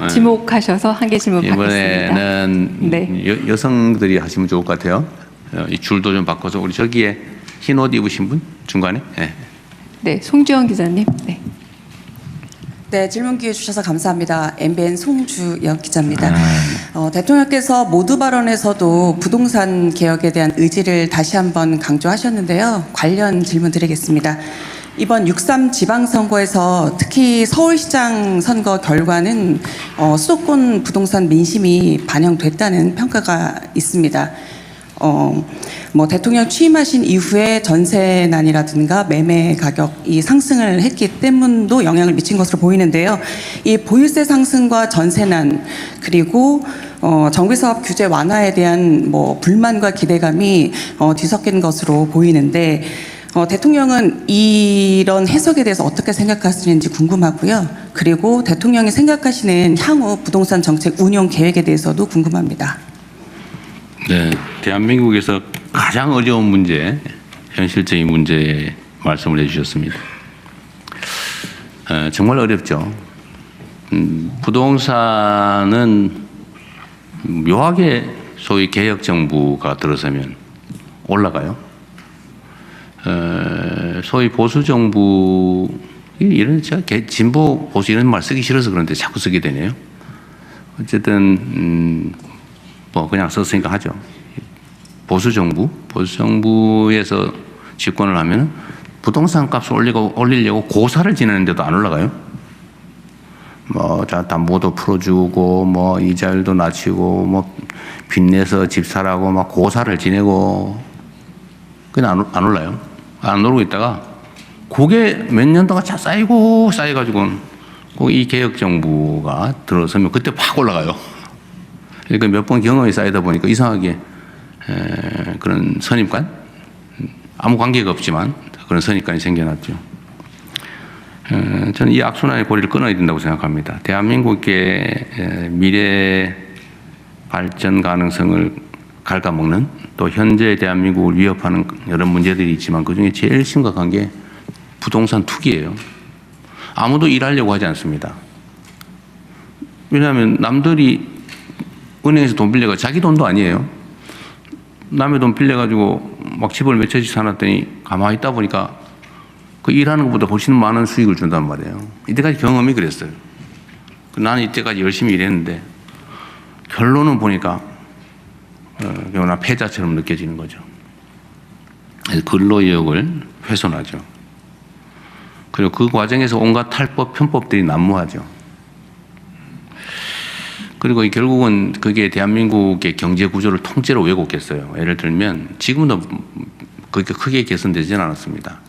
지목하셔서 한 개 질문 받겠습니다. 이번에는 네. 여성들이 하시면 좋을 것 같아요. 이 줄도 좀 바꿔서 우리 저기에 흰 옷 입으신 분 중간에. 네. 네, 송주영 기자님. 네. 네, 질문 기회 주셔서 감사합니다. MBN 송주영 기자입니다. 대통령께서 모두 발언에서도 부동산 개혁에 대한 의지를 다시 한번 강조하셨는데요. 관련 질문 드리겠습니다. 이번 6.3 지방선거에서 특히 서울시장 선거 결과는 수도권 부동산 민심이 반영됐다는 평가가 있습니다. 대통령 취임하신 이후에 전세난이라든가 매매 가격이 상승을 했기 때문도 영향을 미친 것으로 보이는데요. 이 보유세 상승과 전세난 그리고 정비사업 규제 완화에 대한 불만과 기대감이 뒤섞인 것으로 보이는데 대통령은 이런 해석에 대해서 어떻게 생각하시는지 궁금하고요. 그리고 대통령이 생각하시는 향후 부동산 정책 운용 계획에 대해서도 궁금합니다. 네, 대한민국에서 가장 어려운 문제, 현실적인 문제에 말씀을 해주셨습니다. 정말 어렵죠. 부동산은 묘하게 소위 개혁 정부가 들어서면 올라가요. 소위 보수 정부 이런 제가 진보 보수 이런 말 쓰기 싫어서 그런데 자꾸 쓰게 되네요. 어쨌든 그냥 썼으니까 하죠. 보수 정부에서 집권을 하면 부동산 값을 올리려고 고사를 지내는데도 안 올라가요. 담보도 풀어주고 이자율도 낮추고 빚내서 집 사라고 고사를 지내고 그냥 안 올라요. 안 오르고 있다가 그게 몇 년 동안 쌓여가지고 이 개혁 정부가 들어서면 그때 팍 올라가요. 그러니까 몇 번 경험이 쌓이다 보니까 이상하게 그런 선입관, 아무 관계가 없지만 그런 선입관이 생겨났죠. 저는 이 악순환의 고리를 끊어야 된다고 생각합니다. 대한민국의 미래 발전 가능성을 갉아먹는 또 현재 대한민국을 위협하는 여러 문제들이 있지만 그중에 제일 심각한 게 부동산 투기예요. 아무도 일하려고 하지 않습니다. 왜냐하면 남들이 은행에서 돈 빌려가 자기 돈도 아니에요. 남의 돈 빌려가지고 집을 몇 채씩 사놨더니 가만히 있다 보니까 그 일하는 것보다 훨씬 많은 수익을 준단 말이에요. 이때까지 경험이 그랬어요. 나는 이때까지 열심히 일했는데 결론은 보니까 나 패자처럼 느껴지는 거죠. 근로의욕을 훼손하죠. 그리고 그 과정에서 온갖 탈법, 편법들이 난무하죠. 그리고 결국은 그게 대한민국의 경제 구조를 통째로 왜곡했어요. 예를 들면 지금도 그렇게 크게 개선되지는 않았습니다.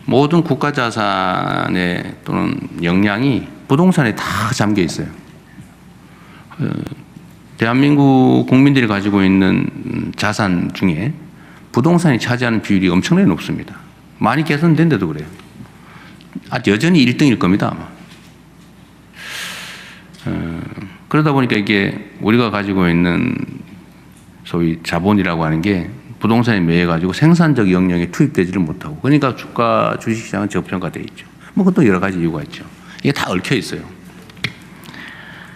모든 국가 자산의 또는 역량이 부동산에 다 잠겨 있어요. 대한민국 국민들이 가지고 있는 자산 중에 부동산이 차지하는 비율이 엄청나게 높습니다. 많이 개선된데도 그래요. 여전히 1등일 겁니다, 아마. 그러다 보니까 이게 우리가 가지고 있는 소위 자본이라고 하는 게 부동산에 매여가지고 생산적 영역에 투입되지를 못하고 그러니까 주식시장은 저평가되어 있죠. 그것도 여러 가지 이유가 있죠. 이게 다 얽혀 있어요.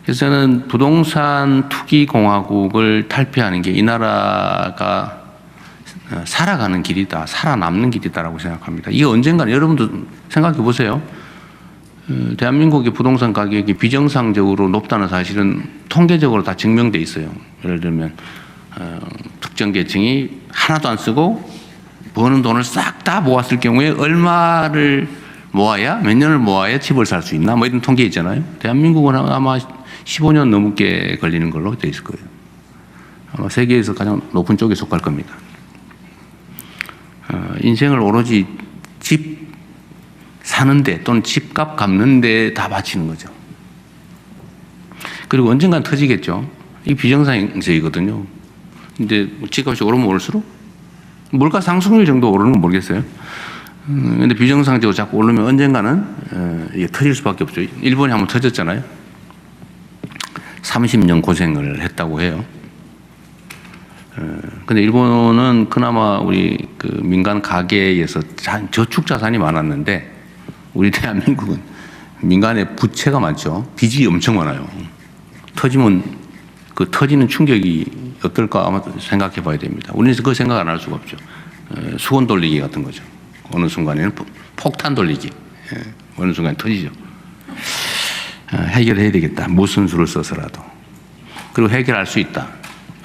그래서 저는 부동산 투기 공화국을 탈피하는 게 이 나라가 살아가는 길이다, 살아남는 길이다라고 생각합니다. 이게 언젠가는 여러분도 생각해 보세요. 대한민국의 부동산 가격이 비정상적으로 높다는 사실은 통계적으로 다 증명돼 있어요. 예를 들면 특정 계층이 하나도 안 쓰고 버는 돈을 싹 다 모았을 경우에 얼마를 모아야 몇 년을 모아야 집을 살 수 있나 이런 통계 있잖아요. 대한민국은 아마 15년 넘게 걸리는 걸로 돼 있을 거예요. 아마 세계에서 가장 높은 쪽에 속할 겁니다. 인생을 오로지 집 사는데 또는 집값 갚는데 다 바치는 거죠. 그리고 언젠간 터지겠죠. 이게 비정상적이거든요. 근데 집값이 오르면 오를수록 물가 상승률 정도 오르는 건 모르겠어요. 근데 비정상적으로 자꾸 오르면 언젠가는 이게 터질 수밖에 없죠. 일본이 한번 터졌잖아요. 30년 고생을 했다고 해요. 근데 일본은 그나마 우리 그 민간 가계에서 저축 자산이 많았는데 우리 대한민국은 민간에 부채가 많죠. 빚이 엄청 많아요. 터지면 그 터지는 충격이 어떨까 아마 생각해 봐야 됩니다. 우리는 그 생각 안 할 수가 없죠. 수건 돌리기 같은 거죠. 어느 순간에는 폭탄 돌리기. 어느 순간 터지죠. 해결해야 되겠다. 무슨 수를 써서라도. 그리고 해결할 수 있다.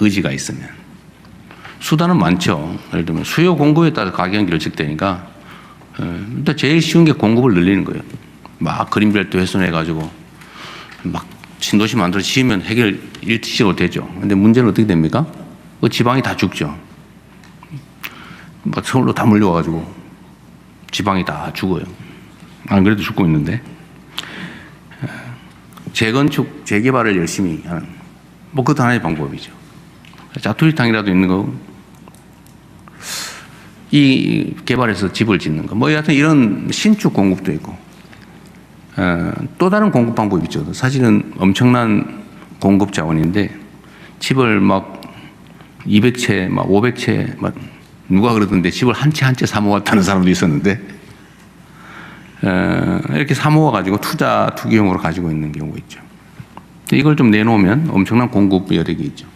의지가 있으면. 수단은 많죠. 예를 들면 수요 공급에 따라 가격이 결정되니까 일단 제일 쉬운 게 공급을 늘리는 거예요. 막 그린벨트 훼손해가지고 막 신도시 만들어 지으면 해결 일시적으로 되죠. 근데 문제는 어떻게 됩니까? 그 지방이 다 죽죠. 막 서울로 다 몰려와가지고 지방이 다 죽어요. 안 그래도 죽고 있는데. 재건축, 재개발을 열심히 하는, 뭐 그것도 하나의 방법이죠. 자투리탕이라도 있는 거, 이 개발해서 집을 짓는 거, 뭐 여하튼 이런 신축 공급도 있고, 또 다른 공급 방법이 있죠. 사실은 엄청난 공급 자원인데, 집을 막 200채, 막 500채, 막 누가 그러던데 집을 한 채 한 채 사모았다는 사람도 있었는데, 이렇게 사모아가지고 투기용으로 가지고 있는 경우가 있죠. 이걸 좀 내놓으면 엄청난 공급 여력이 있죠.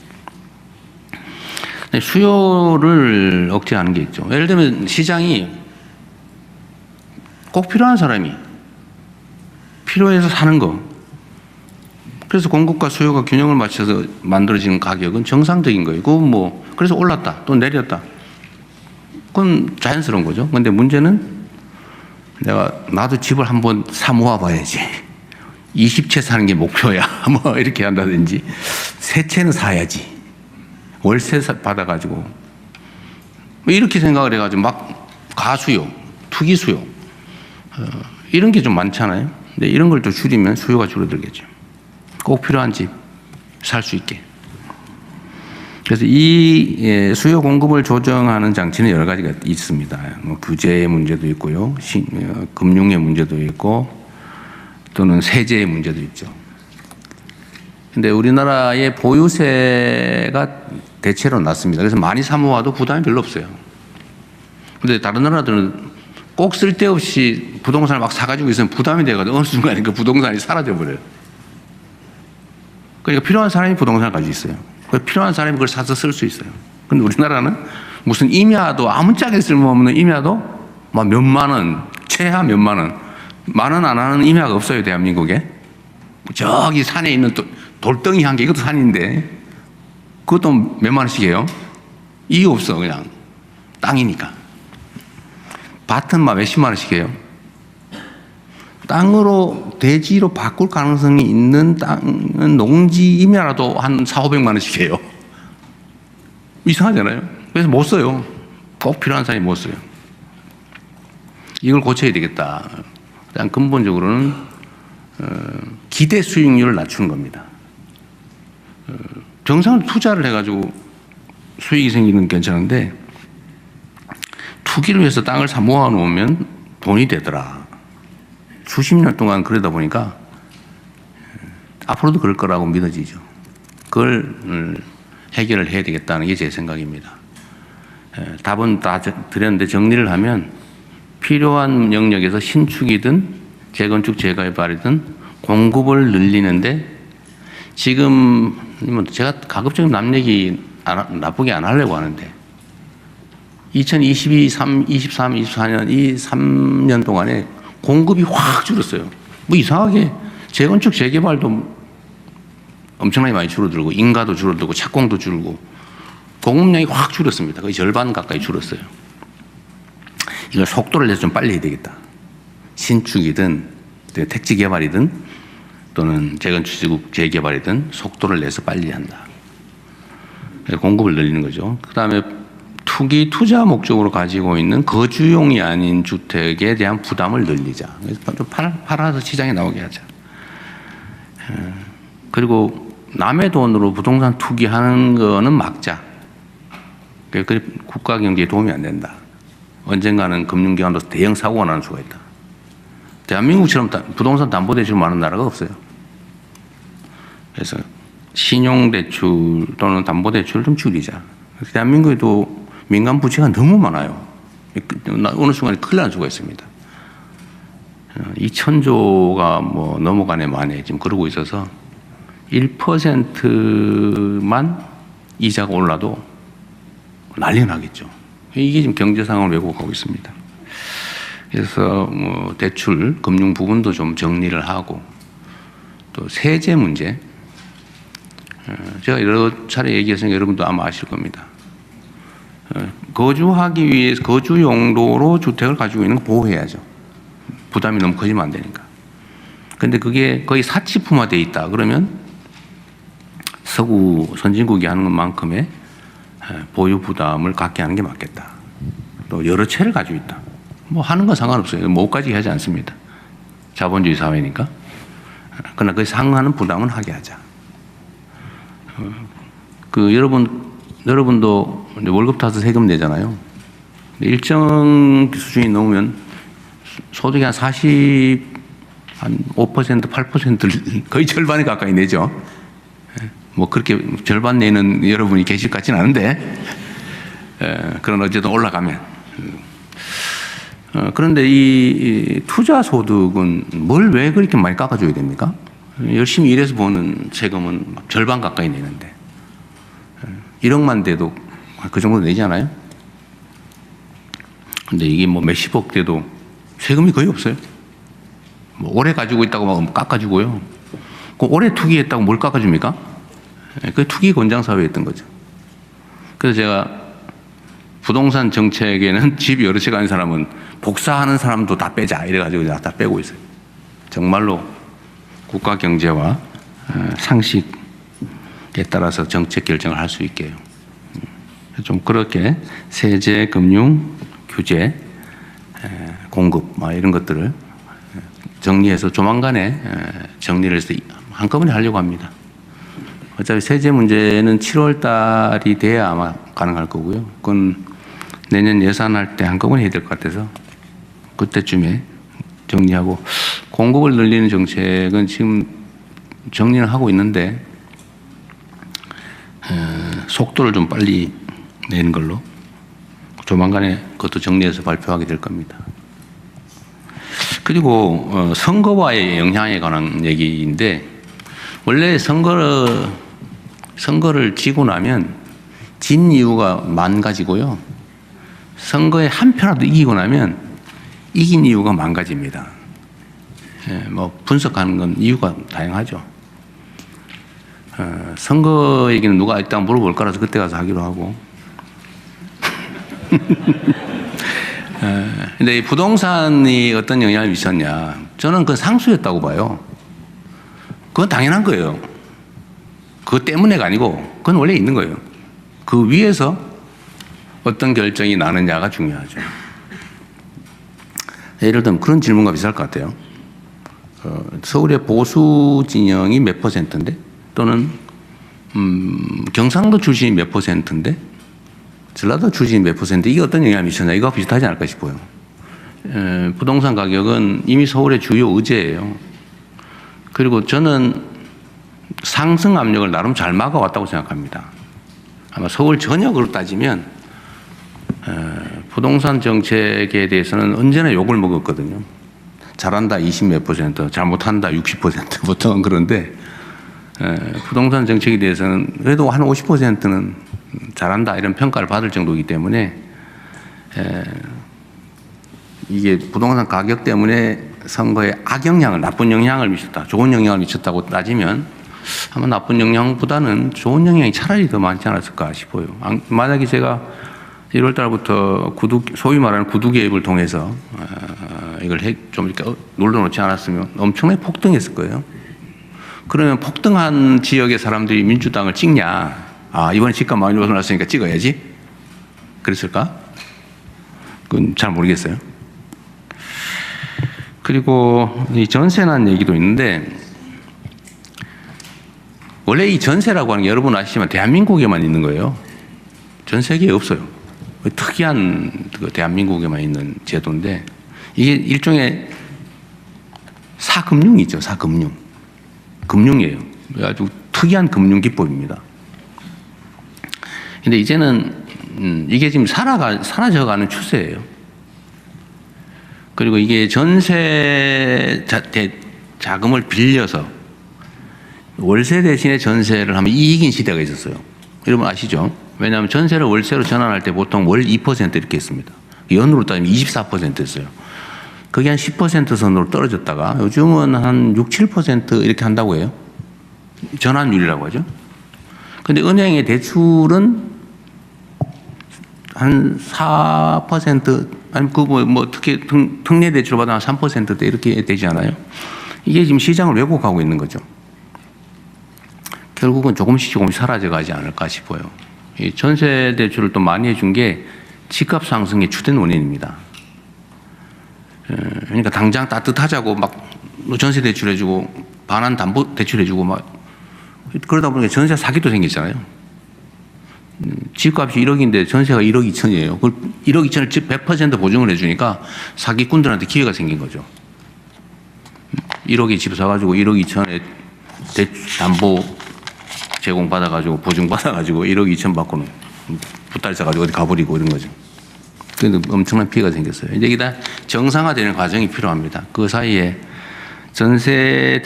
수요를 억제하는 게 있죠. 예를 들면 시장이 꼭 필요한 사람이 필요해서 사는 거. 그래서 공급과 수요가 균형을 맞춰서 만들어지는 가격은 정상적인 거예요. 그건 뭐 그래서 올랐다 또 내렸다. 그건 자연스러운 거죠. 그런데 문제는 나도 집을 한번 사 모아봐야지. 20채 사는 게 목표야. 뭐 이렇게 한다든지 3채는 사야지. 월세 받아가지고 뭐 이렇게 생각을 해가지고 막 가수요, 투기수요 이런 게 좀 많잖아요. 근데 이런 걸 또 줄이면 수요가 줄어들겠죠. 꼭 필요한 집 살 수 있게. 그래서 이 수요 공급을 조정하는 장치는 여러 가지가 있습니다. 뭐 규제의 문제도 있고요, 금융의 문제도 있고, 또는 세제의 문제도 있죠. 근데 우리나라의 보유세가 대체로 낮습니다. 그래서 많이 사모아도 부담이 별로 없어요. 근데 다른 나라들은 꼭 쓸데없이 부동산을 막 사가지고 있으면 부담이 돼가지고 어느 순간에 그 부동산이 사라져 버려요. 그러니까 필요한 사람이 부동산을 가지고 있어요. 필요한 사람이 그걸 사서 쓸 수 있어요. 근데 우리나라는 무슨 임야도 아무짝에 쓸모없는 임야도 막 몇만 원, 최하 몇만 원, 만 원 안 하는 임야가 없어요, 대한민국에. 저기 산에 있는 돌덩이 한 개, 이것도 산인데 그것도 몇만 원씩이에요. 이유 없어, 그냥 땅이니까. 밭은 막 몇십만 원씩이에요. 땅으로 대지로 바꿀 가능성이 있는 땅은 농지 임야라도 한 400~500만 원씩이에요. 이상하잖아요. 그래서 못 써요. 꼭 필요한 사람이 못 써요. 이걸 고쳐야 되겠다. 일단 근본적으로는 기대 수익률을 낮추는 겁니다. 정상적으로 투자를 해가지고 수익이 생기는 건 괜찮은데 투기를 위해서 땅을 사 모아놓으면 돈이 되더라. 수십 년 동안 그러다 보니까 앞으로도 그럴 거라고 믿어지죠. 그걸 해결을 해야 되겠다는 게 제 생각입니다. 답은 다 드렸는데 정리를 하면 필요한 영역에서 신축이든 재건축 재개발이든 공급을 늘리는데 지금 제가 가급적이면 남 얘기 나쁘게 안 하려고 하는데 2022, 23, 24년 이 3년 동안에 공급이 확 줄었어요. 뭐 이상하게 재건축 재개발도 엄청나게 많이 줄어들고 인가도 줄어들고 착공도 줄고 공급량이 확 줄었습니다. 거의 절반 가까이 줄었어요. 이걸 속도를 내서 좀 빨리 해야 되겠다. 신축이든 택지 개발이든 또는 재건축 재개발이든 속도를 내서 빨리 한다. 공급을 늘리는 거죠. 그 다음에 투기 투자 목적으로 가지고 있는 거주용이 아닌 주택에 대한 부담을 늘리자. 그래서 좀 팔아서 시장에 나오게 하자. 그리고 남의 돈으로 부동산 투기하는 거는 막자. 그래 국가 경제에 도움이 안 된다. 언젠가는 금융기관으로서 대형 사고가 나는 수가 있다. 대한민국처럼 부동산 담보대출 많은 나라가 없어요. 그래서 신용대출 또는 담보대출을 좀 줄이자. 대한민국에도 민간 부채가 너무 많아요. 어느 순간에 큰일 날 수가 있습니다. 2,000조가 뭐 넘어가네 마네 지금 그러고 있어서 1%만 이자가 올라도 난리 나겠죠. 이게 지금 경제 상황을 왜곡하고 있습니다. 그래서 뭐 대출, 금융 부분도 좀 정리를 하고 또 세제 문제 제가 여러 차례 얘기했으니까 여러분도 아마 아실 겁니다. 거주하기 위해서 거주 용도로 주택을 가지고 있는 거 보호해야죠. 부담이 너무 커지면 안 되니까. 근데 그게 거의 사치품화되어 있다. 그러면 서구 선진국이 하는 것만큼의 보유 부담을 갖게 하는 게 맞겠다. 또 여러 채를 가지고 있다. 뭐 하는 건 상관없어요. 뭐까지 하지 않습니다. 자본주의 사회니까. 그러나 그 상하는 부담은 하게 하자. 그 여러분도 월급 타서 세금 내잖아요. 일정 수준이 넘으면 소득이 한 40, 한 5%, 8%를 거의 절반에 가까이 내죠. 뭐 그렇게 절반 내는 여러분이 계실 것 같지는 않은데, 그런 어쨌든 올라가면. 그런데 이 투자 소득은 뭘 왜 그렇게 많이 깎아줘야 됩니까? 열심히 일해서 버는 세금은 절반 가까이 내는데 1억만 돼도 그 정도 내잖아요. 근데 이게 뭐 몇십억 돼도 세금이 거의 없어요. 뭐 오래 가지고 있다고 막 깎아주고요. 그 오래 투기했다고 뭘 깎아줍니까? 그 투기 권장 사회였던 거죠. 그래서 제가 부동산 정책에는 집 여러 채 가는 사람은 복사하는 사람도 다 빼자 이래가지고 다 빼고 있어요. 정말로 국가 경제와 상식에 따라서 정책 결정을 할 수 있게요. 좀 그렇게 세제, 금융, 규제, 공급 이런 것들을 정리해서 조만간에 정리를 해서 한꺼번에 하려고 합니다. 어차피 세제 문제는 7월 달이 돼야 아마 가능할 거고요. 그건 내년 예산할 때 한꺼번에 해야 될 것 같아서 그때쯤에 정리하고 공급을 늘리는 정책은 지금 정리는 하고 있는데 속도를 좀 빨리 내는 걸로 조만간에 그것도 정리해서 발표하게 될 겁니다. 그리고 선거와의 영향에 관한 얘기인데 원래 선거를 지고 나면 진 이유가 만 가지고요. 선거에 한 표라도 이기고 나면 이긴 이유가 만 가지입니다. 뭐 분석하는 건 이유가 다양하죠. 선거 얘기는 누가 일단 물어볼 거라서 그때 가서 하기로 하고. 근데 이 부동산이 어떤 영향을 미쳤냐? 저는 그건 상수였다고 봐요. 그건 당연한 거예요. 그것 때문에가 아니고 그건 원래 있는 거예요. 그 위에서 어떤 결정이 나느냐가 중요하죠. 예를 들면 그런 질문과 비슷할 것 같아요. 서울의 보수 진영이 몇 %인데 또는 경상도 출신이 몇 %인데 전라도 출신이 몇 %, 이게 어떤 영향을 미쳤냐, 이거 비슷하지 않을까 싶어요. 부동산 가격은 이미 서울의 주요 의제예요. 그리고 저는 상승 압력을 나름 잘 막아왔다고 생각합니다. 아마 서울 전역으로 따지면 부동산 정책에 대해서는 언제나 욕을 먹었거든요. 잘한다 20 몇 %, 잘못한다 60% 보통은 그런데 부동산 정책에 대해서는 그래도 한 50%는 잘한다 이런 평가를 받을 정도이기 때문에 이게 부동산 가격 때문에 선거에 악영향을, 나쁜 영향을 미쳤다, 좋은 영향을 미쳤다고 따지면 아마 나쁜 영향보다는 좋은 영향이 차라리 더 많지 않았을까 싶어요. 만약에 제가 1월 달부터 소위 말하는 구두 개입을 통해서 이걸 좀 이렇게 눌러놓지 않았으면 엄청나게 폭등했을 거예요. 그러면 폭등한 지역의 사람들이 민주당을 찍냐? 아, 이번에 집값 많이 올랐으니까 찍어야지? 그랬을까? 그건 잘 모르겠어요. 그리고 이 전세난 얘기도 있는데 원래 이 전세라고 하는 게 여러분 아시지만 대한민국에만 있는 거예요. 전 세계에 없어요. 특이한 대한민국에만 있는 제도인데 이게 일종의 사금융이죠. 사금융. 금융이에요. 아주 특이한 금융 기법입니다. 근데 이제는 이게 지금 사라져가는 추세예요. 그리고 이게 전세 자금을 빌려서 월세 대신에 전세를 하면 이익인 시대가 있었어요. 여러분 아시죠? 왜냐하면 전세를 월세로 전환할 때 보통 월 2% 이렇게 했습니다. 연으로 따지면 24%였어요. 그게 한 10% 선으로 떨어졌다가 요즘은 한 6, 7% 이렇게 한다고 해요. 전환율이라고 하죠. 근데 은행의 대출은 한 4%, 아니, 뭐 특히 특례 대출 받으면 한 3%대 이렇게 되지 않아요? 이게 지금 시장을 왜곡하고 있는 거죠. 결국은 조금씩 사라져 가지 않을까 싶어요. 이 전세 대출을 또 많이 해준 게 집값 상승의 주된 원인입니다. 그러니까 당장 따뜻하자고 막 전세 대출해주고 반환 담보 대출해주고 막 그러다 보니까 전세 사기도 생겼잖아요. 집값이 1억인데 전세가 1억 2천이에요. 그걸 1억 2천을 100% 보증을 해주니까 사기꾼들한테 기회가 생긴 거죠. 1억에 집 사가지고 1억 2천에 담보 제공받아가지고 보증받아가지고 1억 2천 받고는 부딸 싸가지고 어디 가버리고 이런 거죠. 그런데 엄청난 피해가 생겼어요. 이제 이게 다 정상화되는 과정이 필요합니다. 그 사이에 전세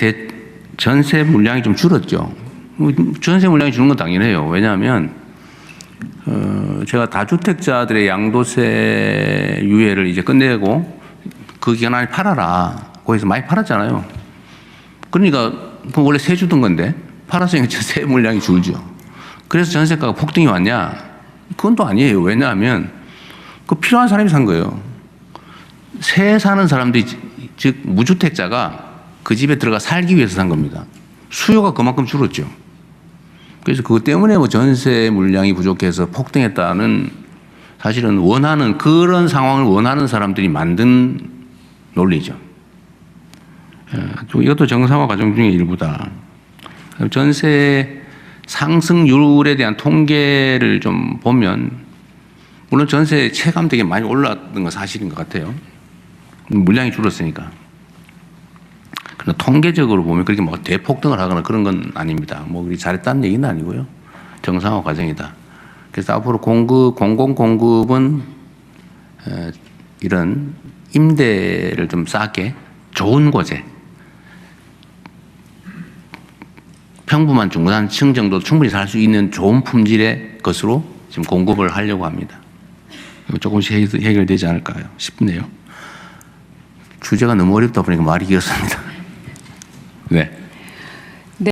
물량이 좀 줄었죠. 전세 물량이 주는 건 당연해요. 왜냐하면 제가 다주택자들의 양도세 유예를 이제 끝내고 그 기간 안에 팔아라. 거기서 많이 팔았잖아요. 그러니까 원래 세 주던 건데 팔았으니까 전세 물량이 줄죠. 그래서 전세가가 폭등이 왔냐? 그건 또 아니에요. 왜냐하면 그 필요한 사람이 산 거예요. 새 사는 사람들이 즉 무주택자가 그 집에 들어가 살기 위해서 산 겁니다. 수요가 그만큼 줄었죠. 그래서 그것 때문에 뭐 전세 물량이 부족해서 폭등했다는 사실은 그런 상황을 원하는 사람들이 만든 논리죠. 이것도 정상화 과정 중의 일부다. 전세 상승률에 대한 통계를 좀 보면 물론 전세 체감 되게 많이 올랐던 건 사실인 것 같아요. 물량이 줄었으니까. 그러나 통계적으로 보면 그렇게 뭐 대폭등을 하거나 그런 건 아닙니다. 뭐 우리 잘했다는 얘기는 아니고요. 정상화 과정이다. 그래서 앞으로 공공공급은 이런 임대를 좀 싸게 좋은 곳에 평범한 중산층 정도 충분히 살 수 있는 좋은 품질의 것으로 지금 공급을 하려고 합니다. 조금씩 해결되지 않을까 싶네요. 주제가 너무 어렵다 보니까 말이 길었습니다. 네.